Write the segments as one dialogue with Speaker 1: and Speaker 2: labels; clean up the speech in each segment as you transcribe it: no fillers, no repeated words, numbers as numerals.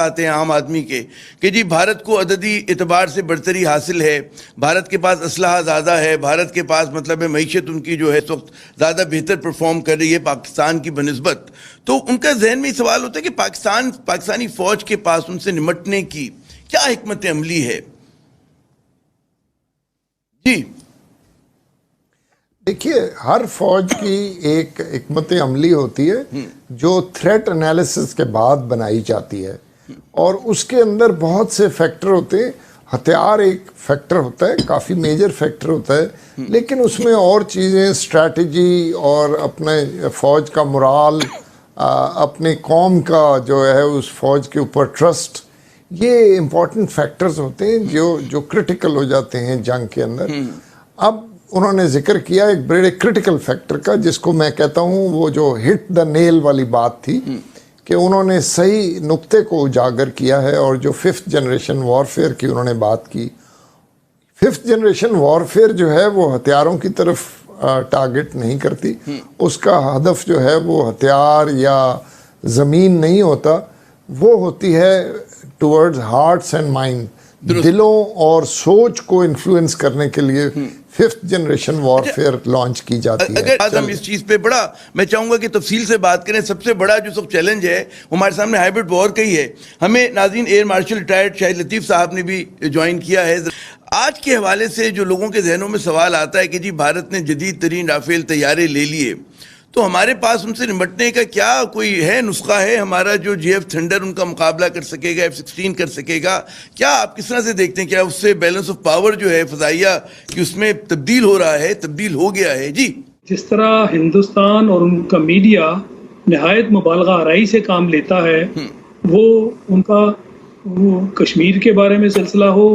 Speaker 1: آتے ہیں عام آدمی کے کہ جی بھارت کو عددی اعتبار سے برتری حاصل ہے، بھارت کے پاس اسلحہ زیادہ ہے، بھارت کے پاس مطلب معیشت ان کی جو ہے اس وقت زیادہ بہتر پرفارم کر رہی ہے پاکستان کی بنسبت، تو ان کا ذہن میں سوال ہوتا ہے کہ پاکستانی فوج کے پاس ان سے نمٹنے کی کیا حکمت عملی ہے؟ جی
Speaker 2: دیکھیے، ہر فوج کی ایک حکمت عملی ہوتی ہے جو تھریٹ انالیسس کے بعد بنائی جاتی ہے، اور اس کے اندر بہت سے فیکٹر ہوتے ہیں. ہتھیار ایک فیکٹر ہوتا ہے، کافی میجر فیکٹر ہوتا ہے، لیکن اس میں اور چیزیں، اسٹریٹجی اور اپنے فوج کا مرال، اپنے قوم کا جو ہے اس فوج کے اوپر ٹرسٹ، یہ امپورٹنٹ فیکٹرز ہوتے ہیں جو کرٹیکل ہو جاتے ہیں جنگ کے اندر. اب انہوں نے ذکر کیا ایک بڑے کرٹیکل فیکٹر کا، جس کو میں کہتا ہوں وہ جو ہٹ دا نیل والی بات تھی، کہ انہوں نے صحیح نقطے کو اجاگر کیا ہے. اور جو 5th جنریشن وارفیئر کی انہوں نے بات کی، 5th جنریشن وارفیئر جو ہے وہ ہتھیاروں کی طرف ٹارگٹ نہیں کرتی. اس کا ہدف جو ہے وہ ہتھیار یا زمین نہیں ہوتا، وہ ہوتی ہے ٹورڈز ہارٹس اینڈ مائنڈ، دلوں اور سوچ کو انفلوئنس کرنے کے لیے 5th جنریشن وارفیئر لانچ کی جاتی ہے.
Speaker 1: اگر ہم اس چیز پہ بڑا میں چاہوں گا کہ تفصیل سے بات کریں. سب سے بڑا جو سب چیلنج ہے ہمارے سامنے ہائبرڈ وار کا ہی ہے. ہمیں ناظرین ایئر مارشل ریٹائرڈ شاہد لطیف صاحب نے بھی جوائن کیا ہے. آج کے حوالے سے جو لوگوں کے ذہنوں میں سوال آتا ہے کہ جی بھارت نے جدید ترین رافیل طیارے لے لیے، تو ہمارے پاس ان سے نمٹنے کا کیا کوئی ہے نسخہ ہے؟ ہمارا جو GF تھنڈر ان کا مقابلہ کر سکے گا، F-16 کر سکے گا؟ کیا آپ کس طرح سے دیکھتے ہیں؟ کیا اس سے بیلنس آف پاور جو ہے فضائیہ کی اس میں تبدیل ہو رہا ہے، تبدیل ہو گیا ہے؟ جی
Speaker 3: جس طرح ہندوستان اور ان کا میڈیا نہایت مبالغہ آرائی سے کام لیتا ہے، وہ ان کا وہ کشمیر کے بارے میں سلسلہ ہو،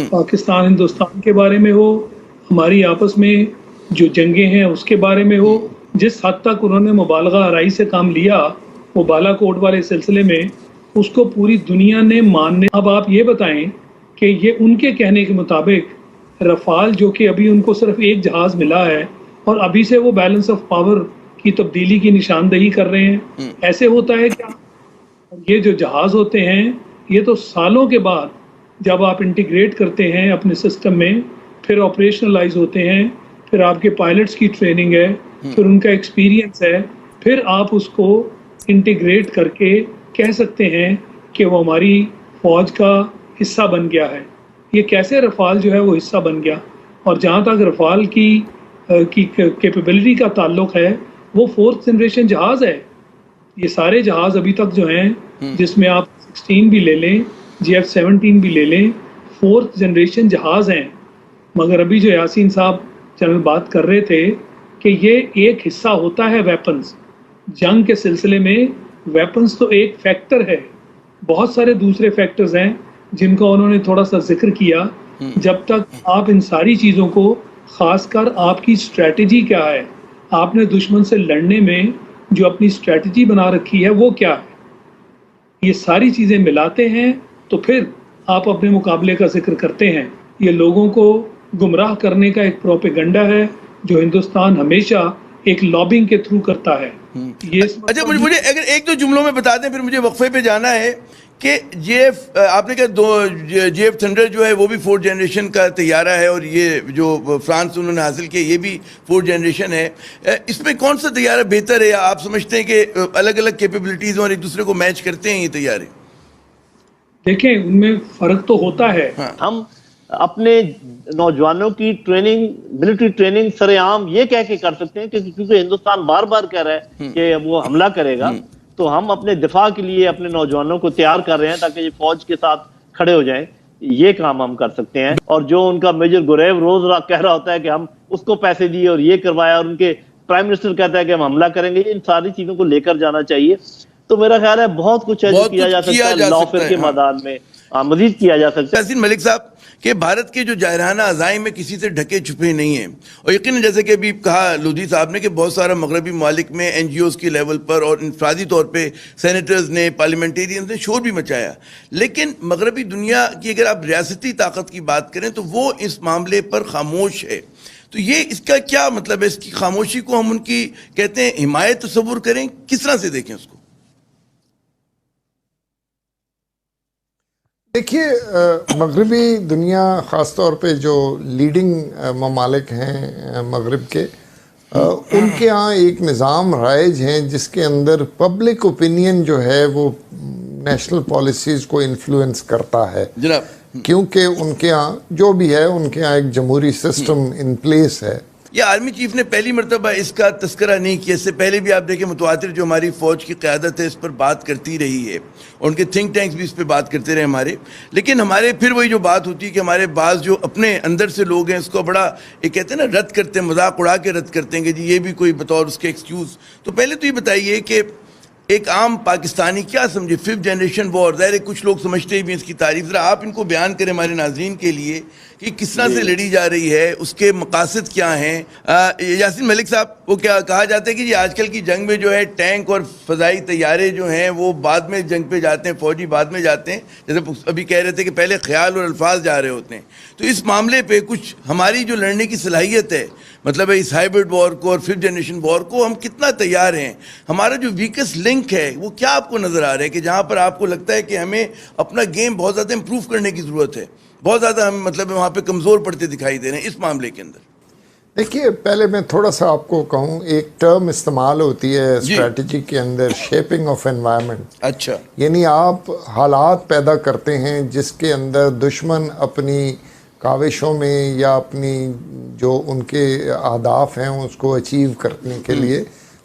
Speaker 3: پاکستان ہندوستان کے بارے میں ہو، ہماری آپس میں جو جنگیں ہیں اس کے بارے میں ہو، جس حد تک انہوں نے مبالغہ آرائی سے کام لیا وہ بالا کوٹ والے سلسلے میں، اس کو پوری دنیا نے ماننے. اب آپ یہ بتائیں کہ یہ ان کے کہنے کے مطابق رفال، جو کہ ابھی ان کو صرف ایک جہاز ملا ہے اور ابھی سے وہ بیلنس آف پاور کی تبدیلی کی نشاندہی کر رہے ہیں، ایسے ہوتا ہے کیا؟ یہ جو جہاز ہوتے ہیں یہ تو سالوں کے بعد جب آپ انٹیگریٹ کرتے ہیں اپنے سسٹم میں، پھر آپریشنلائز ہوتے ہیں، پھر آپ کے پائلٹس کی ٹریننگ ہے، پھر ان کا ایکسپیرینس ہے، پھر آپ اس کو انٹیگریٹ کر کے کہہ سکتے ہیں کہ وہ ہماری فوج کا حصہ بن گیا ہے. یہ کیسے رفال جو ہے وہ حصہ بن گیا؟ اور جہاں تک رفال کی کیپیبلٹی کا تعلق ہے، وہ 4th جنریشن جہاز ہے. یہ سارے جہاز ابھی تک جو ہیں، جس میں آپ 16 بھی لے لیں، GF-17 بھی لے لیں، 4th جنریشن جہاز ہیں. مگر ابھی جو یاسین صاحب چینل بات کر رہے تھے کہ یہ ایک حصہ ہوتا ہے ویپنز. جنگ کے سلسلے میں ویپنز تو ایک فیکٹر ہے، بہت سارے دوسرے فیکٹرز ہیں جن کا انہوں نے تھوڑا سا ذکر کیا. جب تک آپ ان ساری چیزوں کو، خاص کر آپ کی اسٹریٹجی کیا ہے، آپ نے دشمن سے لڑنے میں جو اپنی اسٹریٹجی بنا رکھی ہے وہ کیا ہے، یہ ساری چیزیں ملاتے ہیں تو پھر آپ اپنے مقابلے کا ذکر کرتے ہیں. یہ لوگوں کو گمراہ کرنے کا ایک پروپیگنڈا ہے جو ہندوستان ہمیشہ ایک لابنگ کے تھرو کرتا ہے.
Speaker 1: اچھا، مجھے اگر ایک دو جملوں میں بتا دیں، پھر مجھے وقفے پہ جانا ہے، کہ آپ نے کہا GF تھنڈر جو ہے وہ بھی 4th جنریشن کا طیارہ ہے، اور یہ جو فرانس انہوں نے حاصل کیا یہ بھی 4th جنریشن ہے. اس میں کون سا طیارہ بہتر ہے، یا آپ سمجھتے ہیں کہ الگ الگ کیپیبلٹیز اور ایک دوسرے کو میچ کرتے ہیں یہ طیارے؟
Speaker 3: دیکھیں، ان میں فرق تو ہوتا ہے.
Speaker 4: ہم اپنے نوجوانوں کی ٹریننگ، ملٹری ٹریننگ سر عام یہ کہہ کے کر سکتے ہیں، کیونکہ ہندوستان بار بار کہہ رہا ہے کہ وہ حملہ کرے گا، تو ہم اپنے دفاع کے لیے اپنے نوجوانوں کو تیار کر رہے ہیں تاکہ یہ فوج کے ساتھ کھڑے ہو جائیں. یہ کام ہم کر سکتے ہیں. اور جو ان کا میجر گریو روز کہہ رہا ہوتا ہے کہ ہم اس کو پیسے دیے اور یہ کروایا، اور ان کے پرائم منسٹر کہتا ہے کہ ہم حملہ کریں گے، ان ساری چیزوں کو لے کر جانا چاہیے. تو میرا خیال ہے بہت کچھ ہے جو کیا جا سکتا ہے لافر کے میدان میں، مزید کیا جا سکتا ہے.
Speaker 1: یاسین ملک صاحب، کہ بھارت کے جو جارحانہ عزائم میں کسی سے ڈھکے چھپے نہیں ہیں، اور یقیناً جیسے کہ ابھی کہا لودھی صاحب نے کہ بہت سارا مغربی ممالک میں NGOs کی لیول پر اور انفرادی طور پہ سینیٹرز نے، پارلیمنٹیرینز نے شور بھی مچایا. لیکن مغربی دنیا کی اگر آپ ریاستی طاقت کی بات کریں تو وہ اس معاملے پر خاموش ہے. تو یہ اس کا کیا مطلب ہے؟ اس کی خاموشی کو ہم ان کی کہتے ہیں حمایت تصور کریں، کس طرح سے دیکھیں اس کو؟
Speaker 2: دیکھیے مغربی دنیا خاص طور پہ جو لیڈنگ ممالک ہیں مغرب کے ان کے ہاں ایک نظام رائج ہیں جس کے اندر پبلک اوپینین جو ہے وہ نیشنل پالیسیز کو انفلوئنس کرتا ہے
Speaker 1: جناب،
Speaker 2: کیونکہ ان کے ہاں جو بھی ہے ان کے ہاں ایک جمہوری سسٹم ان پلیس ہے.
Speaker 1: یہ آرمی چیف نے پہلی مرتبہ اس کا تذکرہ نہیں کیا. اس سے پہلے بھی آپ دیکھیں متواتر جو ہماری فوج کی قیادت ہے اس پر بات کرتی رہی ہے، اور ان کے تھنک ٹینکس بھی اس پہ بات کرتے رہے ہمارے. لیکن ہمارے پھر وہی جو بات ہوتی ہے کہ ہمارے بعض جو اپنے اندر سے لوگ ہیں اس کو بڑا یہ کہتے ہیں نا رد کرتے ہیں، مذاق اڑا کے رد کرتے ہیں کہ جی یہ بھی کوئی بطور اس کے ایکسکیوز. تو پہلے تو یہ بتائیے کہ ایک عام پاکستانی کیا سمجھے 5th جنریشن وار؟ ظاہر کچھ لوگ سمجھتے بھی ہیں اس کی تعریف. ذرا آپ ان کو بیان کریں ہمارے ناظرین کے لیے کہ کس طرح سے لڑی جا رہی ہے، اس کے مقاصد کیا ہیں. یاسین ملک صاحب، وہ کیا کہا جاتا ہے کہ جی آج کل کی جنگ میں جو ہے ٹینک اور فضائی طیارے جو ہیں وہ بعد میں جنگ پہ جاتے ہیں، فوجی بعد میں جاتے ہیں، جیسے ابھی کہہ رہے تھے کہ پہلے خیال اور الفاظ جا رہے ہوتے ہیں. تو اس معاملے پہ کچھ ہماری جو لڑنے کی صلاحیت ہے، مطلب اس ہائبرڈ وار کو اور 5th جنریشن وار کو ہم کتنا تیار ہیں؟ ہمارا جو ویکسٹ لنک ہے وہ کیا آپ کو نظر آ رہا ہے کہ جہاں پر آپ کو لگتا ہے کہ ہمیں اپنا گیم بہت زیادہ امپروو کرنے کی ضرورت ہے، بہت زیادہ ہم مطلب وہاں پہ کمزور پڑتے دکھائی دے رہے ہیں اس معاملے کے اندر؟
Speaker 2: دیکھیے پہلے میں تھوڑا سا آپ کو کہوں، ایک ٹرم استعمال ہوتی ہے اسٹریٹجی کے اندر، شیپنگ آف انوائرمنٹ.
Speaker 1: اچھا،
Speaker 2: یعنی آپ حالات پیدا کرتے ہیں جس کے اندر دشمن اپنی کاوشوں میں یا اپنی جو ان کے اہداف ہیں اس کو اچیو کرنے کے لیے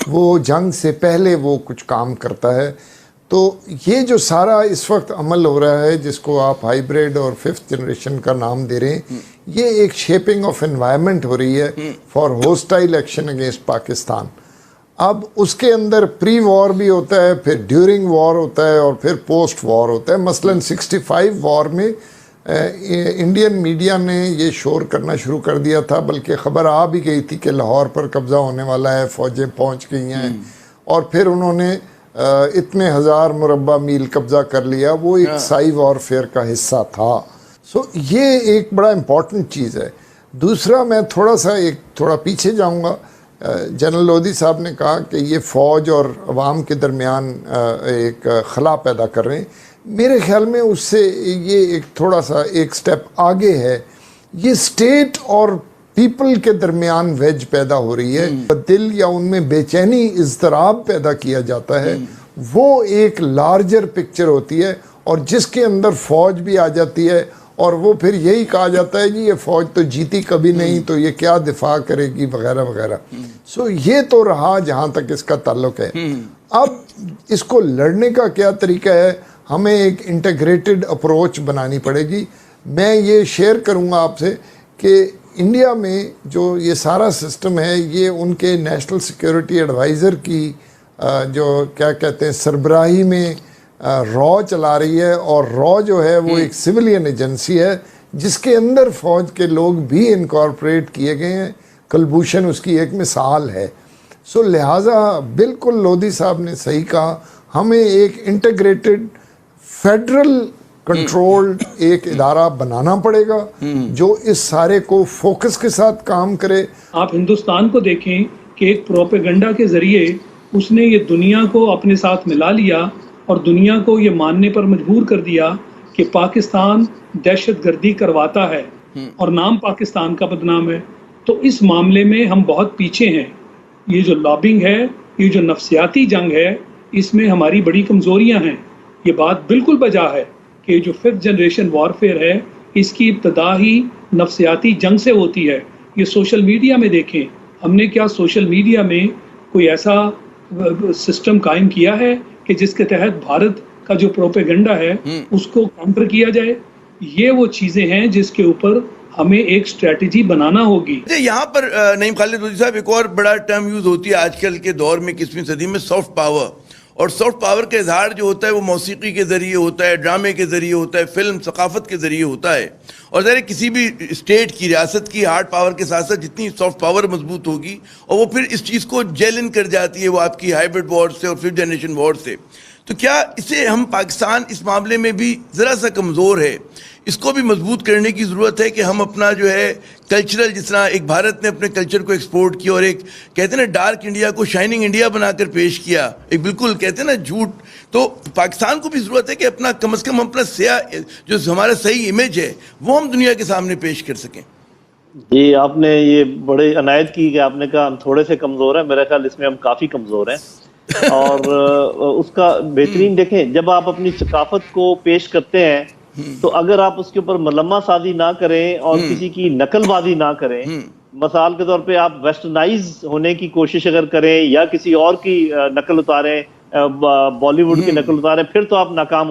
Speaker 2: وہ جنگ سے پہلے وہ کچھ کام کرتا ہے. تو یہ جو سارا اس وقت عمل ہو رہا ہے جس کو آپ ہائیبریڈ اور 5th جنریشن کا نام دے رہے ہیں، یہ ایک شیپنگ آف انوائرمنٹ ہو رہی ہے for hostile action against Pakistan. اب اس کے اندر پری وار بھی ہوتا ہے، پھر ڈیورنگ وار ہوتا ہے اور پھر پوسٹ وار ہوتا ہے. مثلا 65 وار میں انڈین میڈیا نے یہ شور کرنا شروع کر دیا تھا، بلکہ خبر آ بھی گئی تھی کہ لاہور پر قبضہ ہونے والا ہے، فوجیں پہنچ گئی ہیں، اور پھر انہوں نے اتنے 1000 مربع میل قبضہ کر لیا. وہ ایک سائی وارفیئر کا حصہ تھا. سو یہ ایک بڑا امپورٹنٹ چیز ہے. دوسرا میں تھوڑا پیچھے جاؤں گا. جنرل لودھی صاحب نے کہا کہ یہ فوج اور عوام کے درمیان ایک خلا پیدا کر رہے ہیں. میرے خیال میں اس سے یہ ایک تھوڑا سا ایک سٹیپ آگے ہے. یہ اسٹیٹ اور پیپل کے درمیان ویج پیدا ہو رہی ہے، دل یا ان میں بے چینی اضطراب پیدا کیا جاتا ہے. وہ ایک لارجر پکچر ہوتی ہے اور جس کے اندر فوج بھی آ جاتی ہے، اور وہ پھر یہی کہا جاتا ہے جی یہ فوج تو جیتی کبھی نہیں، تو یہ کیا دفاع کرے گی وغیرہ وغیرہ. سو یہ تو رہا جہاں تک اس کا تعلق ہے. اب اس کو لڑنے کا کیا طریقہ ہے؟ ہمیں ایک انٹیگریٹڈ اپروچ بنانی پڑے گی. میں یہ شیئر کروں گا آپ سے کہ انڈیا میں جو یہ سارا سسٹم ہے یہ ان کے نیشنل سیکیورٹی ایڈوائزر کی جو کیا کہتے ہیں سربراہی میں را چلا رہی ہے، اور را جو ہے وہ ایک سویلین ایجنسی ہے جس کے اندر فوج کے لوگ بھی انکارپوریٹ کیے گئے ہیں. کلبھوشن اس کی ایک مثال ہے. سو لہٰذا بالکل لودھی صاحب نے صحیح کہا، ہمیں ایک انٹیگریٹڈ فیڈرل کنٹرولڈ ایک ادارہ بنانا پڑے گا جو اس سارے کو فوکس کے ساتھ کام کرے.
Speaker 3: آپ ہندوستان کو دیکھیں کہ ایک پروپیگنڈا کے ذریعے اس نے یہ دنیا کو اپنے ساتھ ملا لیا اور دنیا کو یہ ماننے پر مجبور کر دیا کہ پاکستان دہشت گردی کرواتا ہے اور نام پاکستان کا بدنام ہے. تو اس معاملے میں ہم بہت پیچھے ہیں. یہ جو لابنگ ہے، یہ جو نفسیاتی جنگ ہے، اس میں ہماری بڑی کمزوریاں ہیں. یہ بات بالکل بجا ہے کہ جو 5th جنریشن وارفیئر ہے اس کی ابتدا ہی نفسیاتی جنگ سے ہوتی ہے. یہ سوشل میڈیا میں دیکھیں، ہم نے کیا سوشل میڈیا میں کوئی ایسا سسٹم قائم کیا ہے کہ جس کے تحت بھارت کا جو پروپیگنڈا ہے اس کو کاؤنٹر کیا جائے؟ یہ وہ چیزیں ہیں جس کے اوپر ہمیں ایک اسٹریٹجی بنانا ہوگی.
Speaker 1: یہاں پر نعیم خالد لودھی صاحب ایک اور بڑا ٹرم یوز ہوتی ہے آج کل کے دور میں 21ویں صدی میں، سافٹ پاور. اور سافٹ پاور کا اظہار جو ہوتا ہے وہ موسیقی کے ذریعے ہوتا ہے، ڈرامے کے ذریعے ہوتا ہے، فلم ثقافت کے ذریعے ہوتا ہے. اور ظاہر کسی بھی اسٹیٹ کی، ریاست کی ہارڈ پاور کے ساتھ ساتھ جتنی سافٹ پاور مضبوط ہوگی اور وہ پھر اس چیز کو جیل ان کر جاتی ہے وہ آپ کی ہائبرڈ وار سے اور 5th جنریشن وار سے. تو کیا اسے ہم پاکستان اس معاملے میں بھی ذرا سا کمزور ہے؟ اس کو بھی مضبوط کرنے کی ضرورت ہے کہ ہم اپنا جو ہے کلچرل، جس طرح ایک بھارت نے اپنے کلچر کو ایکسپورٹ کیا اور ایک کہتے ہیں نا ڈارک انڈیا کو شائننگ انڈیا بنا کر پیش کیا، ایک بالکل کہتے ہیں نا جھوٹ، تو پاکستان کو بھی ضرورت ہے کہ اپنا کم از کم اپنا سیاہ جو ہمارا صحیح امیج ہے وہ ہم دنیا کے سامنے پیش کر سکیں۔
Speaker 4: جی آپ نے یہ بڑے عنایت کی کہ آپ نے کہا ہم تھوڑے سے کمزور ہیں، میرا خیال اس میں ہم کافی کمزور ہیں، اور اس کا بہترین دیکھیں جب آپ اپنی ثقافت کو پیش کرتے ہیں تو اگر آپ اس کے اوپر ملمہ سازی نہ کریں اور کسی کی نقل بازی نہ کریں، مثال کے طور پہ آپ ویسٹرنائز ہونے کی کوشش اگر کریں یا کسی اور کی نقل اتاریں، بالی ووڈ کی نقل اتاریں، پھر تو آپ ناکام